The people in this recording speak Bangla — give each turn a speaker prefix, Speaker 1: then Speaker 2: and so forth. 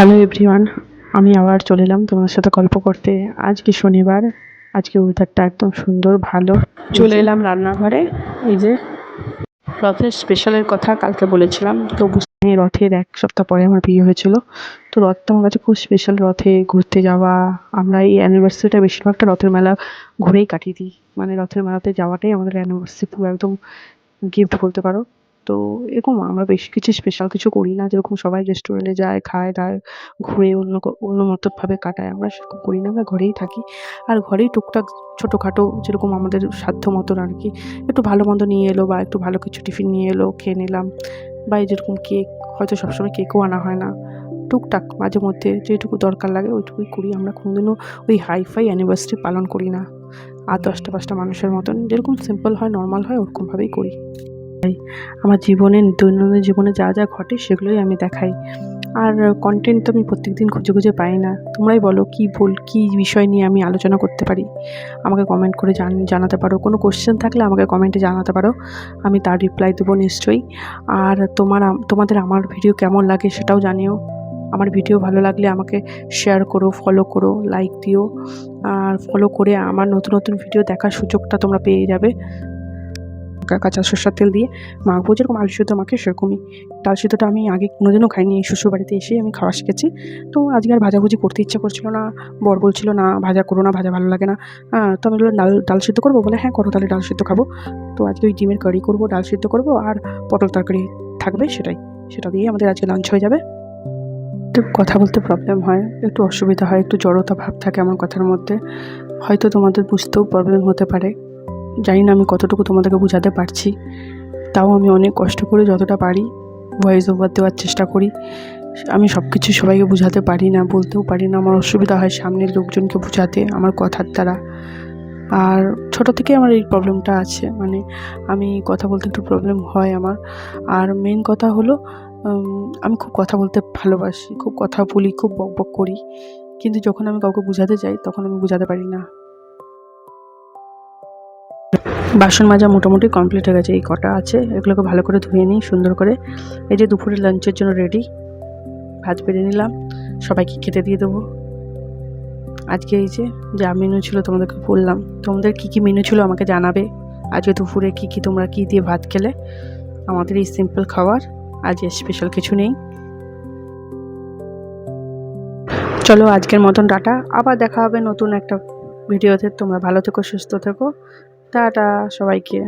Speaker 1: হ্যালো এভরিওয়ান, আমি আবার চলে এলাম তোমার সাথে গল্প করতে। আজকে শনিবার, আজকে ওয়েদারটা একদম সুন্দর ভালো। চলে এলাম রান্নাঘরে। এই যে রথের স্পেশালের কথা কালকে বলেছিলাম, তো রথের 1 সপ্তাহ পরে আমার বিয়ে হয়েছিল। তো রথটা আমার কাছে খুব স্পেশাল। রথে ঘুরতে যাওয়া, আমরা এই অ্যানিভার্সারিটা বেশিরভাগটা রথের মেলা ঘুরেই কাটিয়ে দিই। মানে রথের মেলাতে যাওয়াটাই আমাদের অ্যানিভার্সারি পুরো একদম গিফট বলতে পারো। তো এরকম আমরা বেশ কিছু স্পেশাল কিছু করি না, যেরকম সবাই রেস্টুরেন্টে যায়, খায় দায়, ঘুরে অন্য মতভাবে কাটায়। আমরা সেরকম করি না, আমরা ঘরেই থাকি। আর ঘরেই টুকটাক ছোটোখাটো যেরকম আমাদের সাধ্য মতন আর কি, একটু ভালো মন্দ নিয়ে এলো বা একটু ভালো কিছু টিফিন নিয়ে এলো, খেয়ে নিলাম। বা এই যেরকম কেক, হয়তো সবসময় কেকও আনা হয় না, টুকটাক মাঝে মধ্যে যেটুকু দরকার লাগে ওইটুকুই করি। আমরা কোনোদিনও ওই হাইফাই অ্যানিভার্সারি পালন করি না। আর 10টা-5টা মানুষের মতন যেরকম সিম্পল হয়, নর্মাল হয়, ওরকমভাবেই করি। আমার জীবনে, দৈনন্দিন জীবনে যা যা ঘটে সেগুলোই আমি দেখাই। আর কন্টেন্ট তো আমি প্রত্যেকদিন খুঁজে খুঁজে পাই না। তোমরাই বলো কী বিষয় নিয়ে আমি আলোচনা করতে পারি। আমাকে কমেন্ট করে জানাতে পারো। কোনো কোয়েশ্চেন থাকলে আমাকে কমেন্টে জানাতে পারো, আমি তার রিপ্লাই দেবো নিশ্চয়ই। আর তোমাদের আমার ভিডিও কেমন লাগে সেটাও জানিও। আমার ভিডিও ভালো লাগলে আমাকে শেয়ার করো, ফলো করো, লাইক দিও। আর ফলো করে আমার নতুন নতুন ভিডিও দেখার সুযোগটা তোমরা পেয়ে যাবে। কাঁচা সরষের তেল দিয়ে মাখবো, যেরকম আলু সিদ্ধ মাখে সেরকমই। ডাল সিদ্ধটা আমি আগে কোনোদিনও খাইনি, এই শ্বশুরবাড়িতে এসেই আমি খাওয়া শিখেছি। তো আজকে আর ভাজাভুজি করতে ইচ্ছা করছিল না। বর বলছিল, না ভাজা করো না, ভাজা ভালো লাগে না। তো আমি বললাম ডাল সিদ্ধ করবো, বলে হ্যাঁ করো, তাহলে ডাল সিদ্ধ খাবো। তো আজকে ওই ডিমের কারি করবো, ডাল সিদ্ধ করবো, আর পটল তরকারি থাকবে, সেটা দিয়ে আমাদের আজকে লাঞ্চ হয়ে যাবে। একটু কথা বলতে প্রবলেম হয়, একটু অসুবিধা হয়, একটু জড়তা ভাব থাকে আমার কথার মধ্যে। হয়তো তোমাদের বুঝতেও প্রবলেম হতে পারে। জানি না আমি কতটুকু তোমাদেরকে বোঝাতে পারছি। তাও আমি অনেক কষ্ট করে যতটা পারি ভয়েস ওভার দেওয়ার চেষ্টা করি। আমি সব কিছু সবাইকে বোঝাতে পারি না, বলতেও পারি না। আমার অসুবিধা হয় সামনের লোকজনকে বোঝাতে আমার কথার দ্বারা। আর ছোটো থেকেই আমার এই প্রবলেমটা আছে, মানে আমি কথা বলতে একটু প্রবলেম হয় আমার। আর মেন কথা হলো, আমি খুব কথা বলতে ভালোবাসি, খুব কথা বলি, খুব বকবক করি। কিন্তু যখন আমি কাউকে বোঝাতে যাই তখন আমি বোঝাতে পারি না। বাসন মাজা মোটামুটি কমপ্লিট হয়ে গেছে, এই কটা আছে, এগুলোকে ভালো করে ধুয়ে নিই সুন্দর করে। এই যে দুপুরে লাঞ্চের জন্য রেডি, ভাত বেড়ে নিলাম, সবাইকে খেতে দিয়ে দেবো। আজকে এই যে যা মেনু ছিল তোমাদেরকে বললাম। তোমাদের কী কী মেনু ছিল আমাকে জানাবে। আজকে দুপুরে তোমরা কী দিয়ে ভাত খেলে। আমাদের এই সিম্পল খাবার, আজ স্পেশাল কিছু নেই। চলো আজকের মতন টাটা, আবার দেখা হবে নতুন একটা ভিডিওতে। তোমরা ভালো থেকো, সুস্থ থেকো, টাটা সবাইকে।